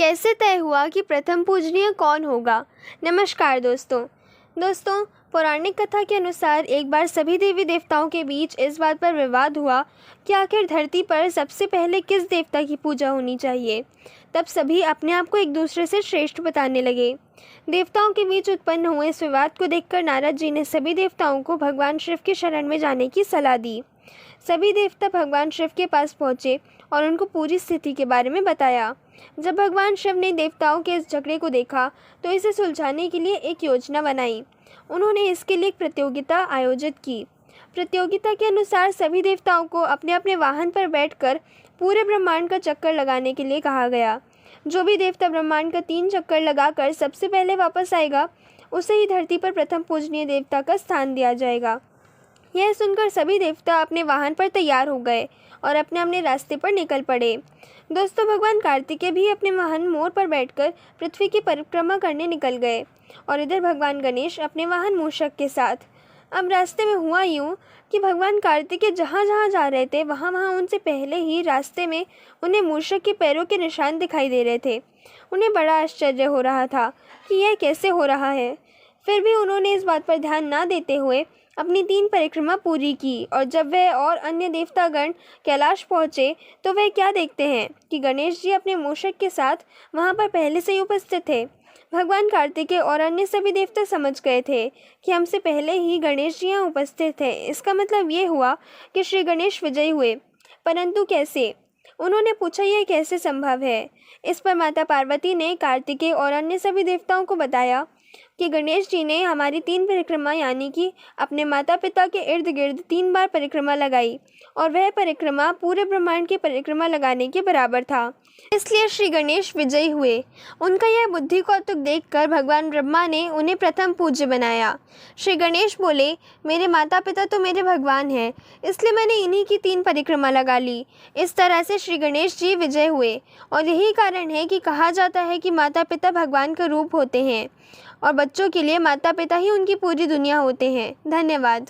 कैसे तय हुआ कि प्रथम पूजनीय कौन होगा? नमस्कार दोस्तों, पौराणिक कथा के अनुसार एक बार सभी देवी देवताओं के बीच इस बात पर विवाद हुआ कि आखिर धरती पर सबसे पहले किस देवता की पूजा होनी चाहिए। तब सभी अपने आप को एक दूसरे से श्रेष्ठ बताने लगे। देवताओं के बीच उत्पन्न हुए इस विवाद को देखकर नारद जी ने सभी देवताओं को भगवान शिव की शरण में जाने की सलाह दी। सभी देवता भगवान शिव के पास पहुँचे और उनको पूरी स्थिति के बारे में बताया। जब भगवान शिव ने देवताओं के इस झगड़े को देखा तो इसे सुलझाने के लिए एक योजना बनाई। उन्होंने इसके लिए एक प्रतियोगिता आयोजित की। प्रतियोगिता के अनुसार सभी देवताओं को अपने अपने वाहन पर बैठकर पूरे ब्रह्मांड का चक्कर लगाने के लिए कहा गया। जो भी देवता ब्रह्मांड का 3 चक्कर लगाकर सबसे पहले वापस आएगा, उसे ही धरती पर प्रथम पूजनीय देवता का स्थान दिया जाएगा। यह सुनकर सभी देवता अपने वाहन पर तैयार हो गए और अपने अपने रास्ते पर निकल पड़े। दोस्तों, भगवान कार्तिकेय भी अपने वाहन मोर पर बैठकर पृथ्वी की परिक्रमा करने निकल गए और इधर भगवान गणेश अपने वाहन मूषक के साथ। अब रास्ते में हुआ यूँ कि भगवान कार्तिकेय जहाँ जहाँ जा रहे थे वहाँ उनसे पहले ही रास्ते में उन्हें मूषक के पैरों के निशान दिखाई दे रहे थे। उन्हें बड़ा आश्चर्य हो रहा था कि यह कैसे हो रहा है। फिर भी उन्होंने इस बात पर ध्यान न देते हुए अपनी 3 परिक्रमा पूरी की और जब वह और अन्य देवतागण कैलाश पहुँचे तो वह क्या देखते हैं कि गणेश जी अपने मूषक के साथ वहाँ पर पहले से ही उपस्थित थे। भगवान कार्तिकेय और अन्य सभी देवता समझ गए थे कि हमसे पहले ही गणेश जी यहाँ उपस्थित थे। इसका मतलब ये हुआ कि श्री गणेश विजयी हुए। परंतु कैसे? उन्होंने पूछा, यह कैसे संभव है? इस पर माता पार्वती ने कार्तिकेय और अन्य सभी देवताओं को बताया कि गणेश जी ने हमारी 3 परिक्रमा यानी कि अपने माता पिता के इर्द गिर्द 3 बार परिक्रमा लगाई और वह परिक्रमा पूरे ब्रह्मांड की परिक्रमा लगाने के बराबर था। इसलिए श्री गणेश विजयी हुए। उनका यह बुद्धि कौतुक देखकर भगवान ब्रह्मा ने उन्हें प्रथम पूज्य बनाया। श्री गणेश बोले, मेरे माता पिता तो मेरे भगवान हैं, इसलिए मैंने इन्हीं की 3 परिक्रमा लगा ली। इस तरह से श्री गणेश जी विजय हुए और यही कारण है कि कहा जाता है कि माता पिता भगवान का रूप होते हैं और बच्चों के लिए माता पिता ही उनकी पूरी दुनिया होते हैं। धन्यवाद।